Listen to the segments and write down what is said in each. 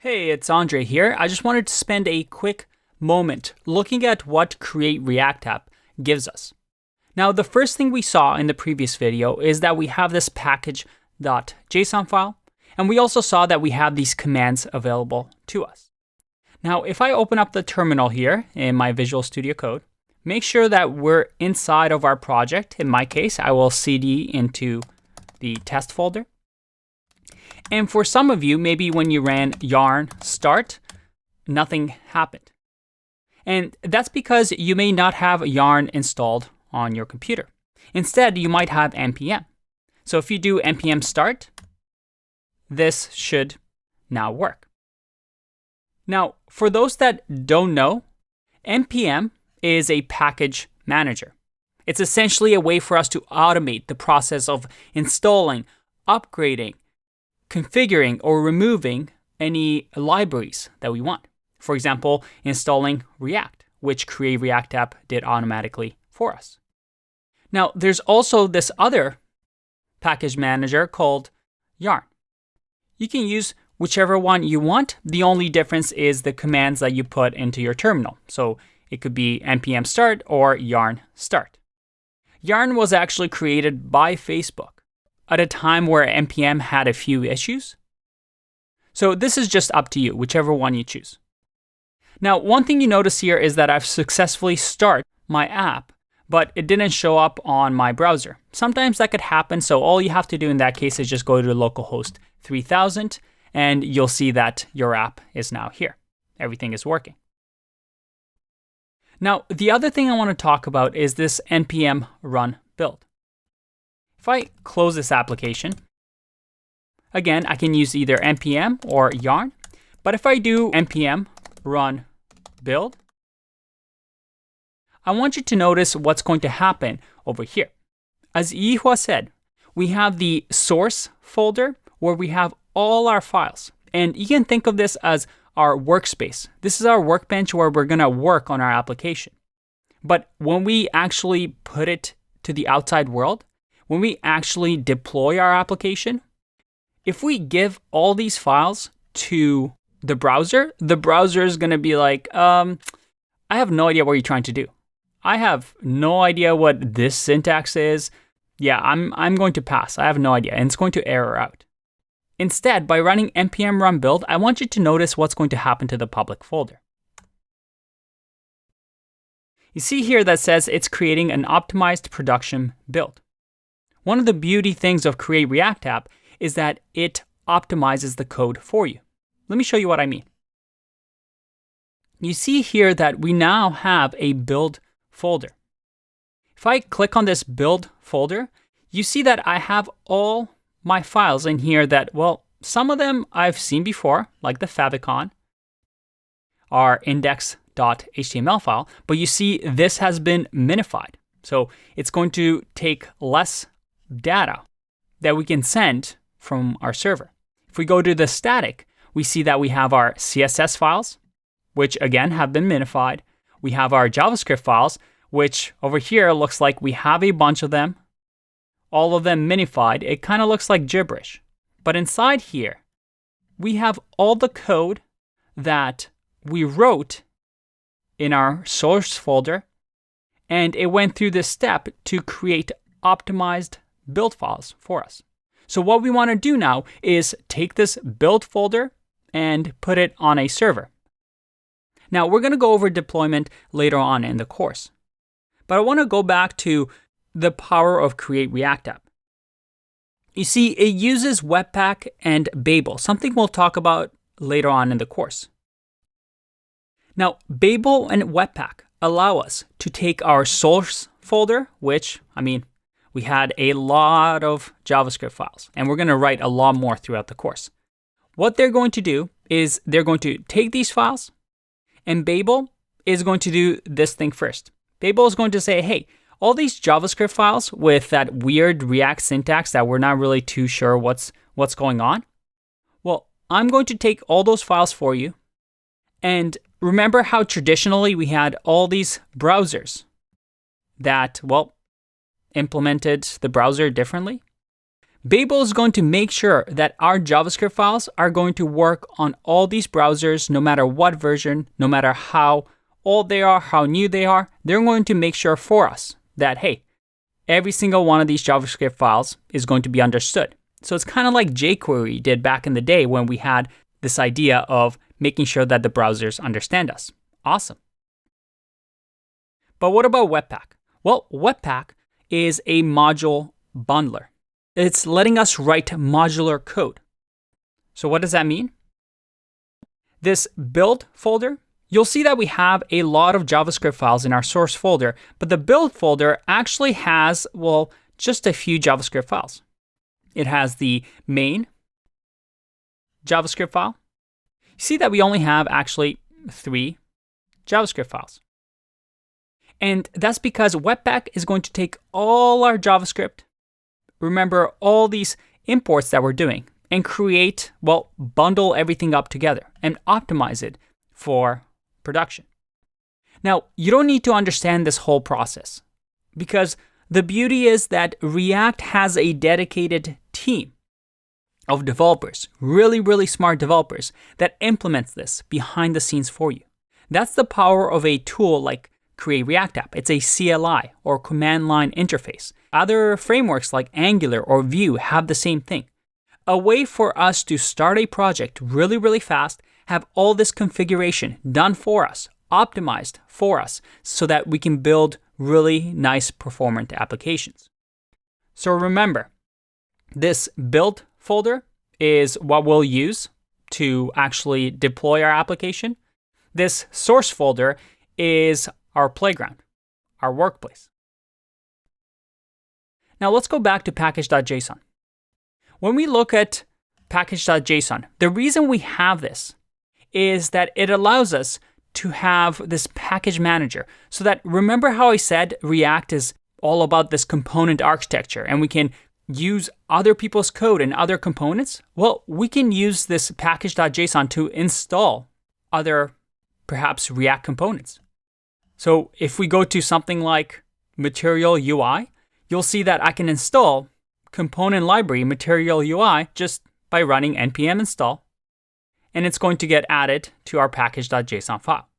Hey, it's Andre here. I just wanted to spend a quick moment looking at what Create React App gives us. Now, the first thing we saw in the previous video is that we have this package.json file, and we also saw that we have these commands available to us. Now, if I open up the terminal here in my Visual Studio Code, make sure that we're inside of our project. In my case, I will cd into the test folder. And for some of you, maybe when you ran yarn start, nothing happened. And that's because you may not have yarn installed on your computer. Instead, you might have npm. So if you do npm start, this should now work. Now, for those that don't know, npm is a package manager. It's essentially a way for us to automate the process of installing, upgrading, configuring or removing any libraries that we want. For example, installing React, which Create React App did automatically for us. Now, there's also this other package manager called Yarn. You can use whichever one you want. The only difference is the commands that you put into your terminal. So it could be npm start or yarn start. Yarn was actually created by Facebook at a time where npm had a few issues. So this is just up to you, whichever one you choose. Now, one thing you notice here is that I've successfully started my app, but it didn't show up on my browser. Sometimes that could happen, so all you have to do in that case is just go to localhost 3000, and you'll see that your app is now here. Everything is working. Now, the other thing I want to talk about is this npm run build. If I close this application, again, I can use either npm or yarn. But if I do npm run build, I want you to notice what's going to happen over here. As Yihua said, we have the source folder where we have all our files. And you can think of this as our workspace. This is our workbench where we're going to work on our application. But when we actually put it to the outside world, when we actually deploy our application, if we give all these files to the browser is going to be like, I have no idea what you're trying to do. I have no idea what this syntax is. Yeah, I'm going to pass. I have no idea. And it's going to error out. Instead, by running npm run build, I want you to notice what's going to happen to the public folder. You see here that says it's creating an optimized production build. One of the beauty things of Create React App is that it optimizes the code for you. Let me show you what I mean. You see here that we now have a build folder. If I click on this build folder, you see that I have all my files in here that, well, some of them I've seen before, like the favicon, our index.html file, but you see this has been minified. So it's going to take less data that we can send from our server. If we go to the static, we see that we have our CSS files, which again have been minified. We have our JavaScript files, which over here looks like we have a bunch of them, all of them minified. It kind of looks like gibberish. But inside here, we have all the code that we wrote in our source folder, and it went through this step to create optimized build files for us. So what we want to do now is take this build folder and put it on a server. Now, we're going to go over deployment later on in the course. But I want to go back to the power of Create React App. You see, it uses Webpack and Babel, something we'll talk about later on in the course. Now, Babel and Webpack allow us to take our source folder, which, we had a lot of JavaScript files, and we're going to write a lot more throughout the course. What they're going to do is they're going to take these files, and Babel is going to do this thing first. Babel is going to say, hey, all these JavaScript files with that weird React syntax that we're not really too sure what's going on, well, I'm going to take all those files for you. And remember how traditionally we had all these browsers that, well, implemented the browser differently? Babel is going to make sure that our JavaScript files are going to work on all these browsers, no matter what version, no matter how old they are, how new they are. They're going to make sure for us that, hey, every single one of these JavaScript files is going to be understood. So it's kind of like jQuery did back in the day when we had this idea of making sure that the browsers understand us. Awesome. But what about Webpack? Well, Webpack is a module bundler. It's letting us write modular code. So what does that mean? This build folder, you'll see that we have a lot of JavaScript files in our source folder, but the build folder actually has, well, just a few JavaScript files. It has the main JavaScript file. You see that we only have actually 3 JavaScript files. And that's because Webpack is going to take all our JavaScript, remember all these imports that we're doing, and create, well, bundle everything up together and optimize it for production. Now, you don't need to understand this whole process because the beauty is that React has a dedicated team of developers, really, really smart developers that implements this behind the scenes for you. That's the power of a tool like Create React App. It's a CLI or command line interface. Other frameworks like Angular or Vue have the same thing. A way for us to start a project really, really fast, have all this configuration done for us, optimized for us, so that we can build really nice performant applications. So remember, this build folder is what we'll use to actually deploy our application. This source folder is our playground, our workplace. Now let's go back to package.json. When we look at package.json, the reason we have this is that it allows us to have this package manager. So that, remember how I said React is all about this component architecture and we can use other people's code and other components? Well, we can use this package.json to install other, perhaps, React components. So if we go to something like Material UI, you'll see that I can install component library Material UI just by running npm install, and it's going to get added to our package.json file.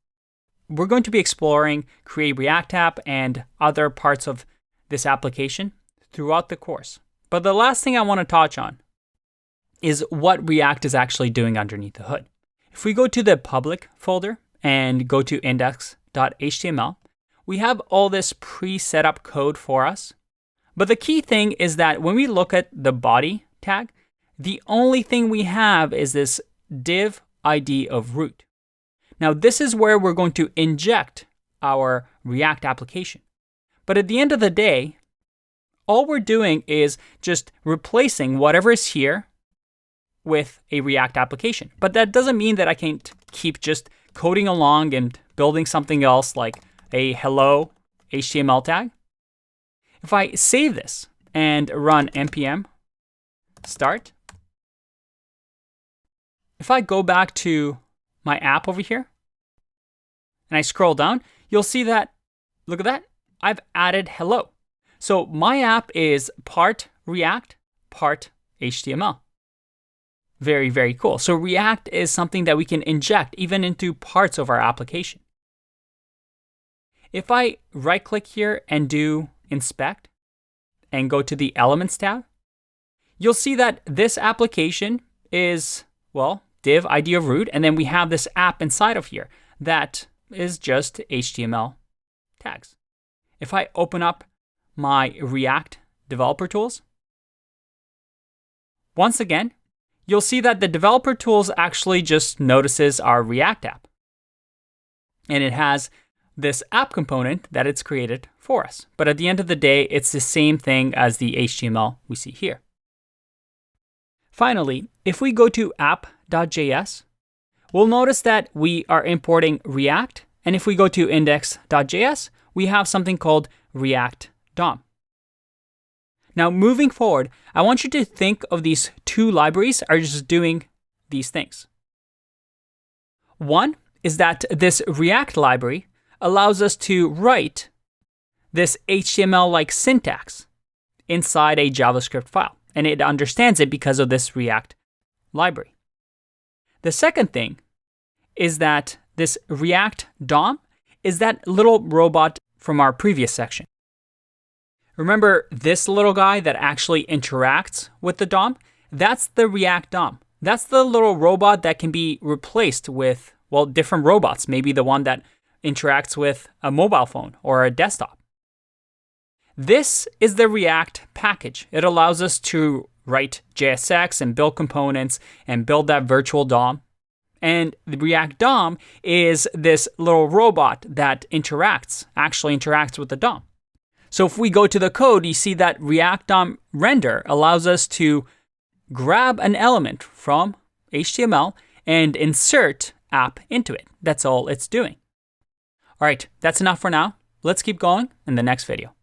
We're going to be exploring Create React App and other parts of this application throughout the course. But the last thing I want to touch on is what React is actually doing underneath the hood. If we go to the public folder and go to index.html, we have all this pre-set up code for us. But the key thing is that when we look at the body tag, the only thing we have is this div ID of root. Now, this is where we're going to inject our React application. But at the end of the day, all we're doing is just replacing whatever is here with a React application. But that doesn't mean that I can't keep just coding along and building something else like a hello HTML tag. If I save this and run npm start, if I go back to my app over here and I scroll down, you'll see that, look at that, I've added hello. So my app is part React, part HTML. Very, very cool. So React is something that we can inject even into parts of our application. If I right click here and do inspect and go to the Elements tab, you'll see that this application is, well, div ID of root, and then we have this app inside of here that is just HTML tags. If I open up my React developer tools, once again, you'll see that the developer tools actually just notices our React app. And it has this app component that it's created for us. But at the end of the day, it's the same thing as the HTML we see here. Finally, if we go to app.js, we'll notice that we are importing React. And if we go to index.js, we have something called React DOM. Now, moving forward, I want you to think of these two libraries are just doing these things. One is that this React library allows us to write this HTML-like syntax inside a JavaScript file. and it understands it because of this React library. The second thing is that this React DOM is that little robot from our previous section. Remember this little guy that actually interacts with the DOM? That's the React DOM. That's the little robot that can be replaced with, well, different robots. Maybe the one that interacts with a mobile phone or a desktop. This is the React package. It allows us to write JSX and build components and build that virtual DOM. And the React DOM is this little robot that actually interacts with the DOM. So if we go to the code, you see that React DOM render allows us to grab an element from HTML and insert app into it. That's all it's doing. All right, that's enough for now. Let's keep going in the next video.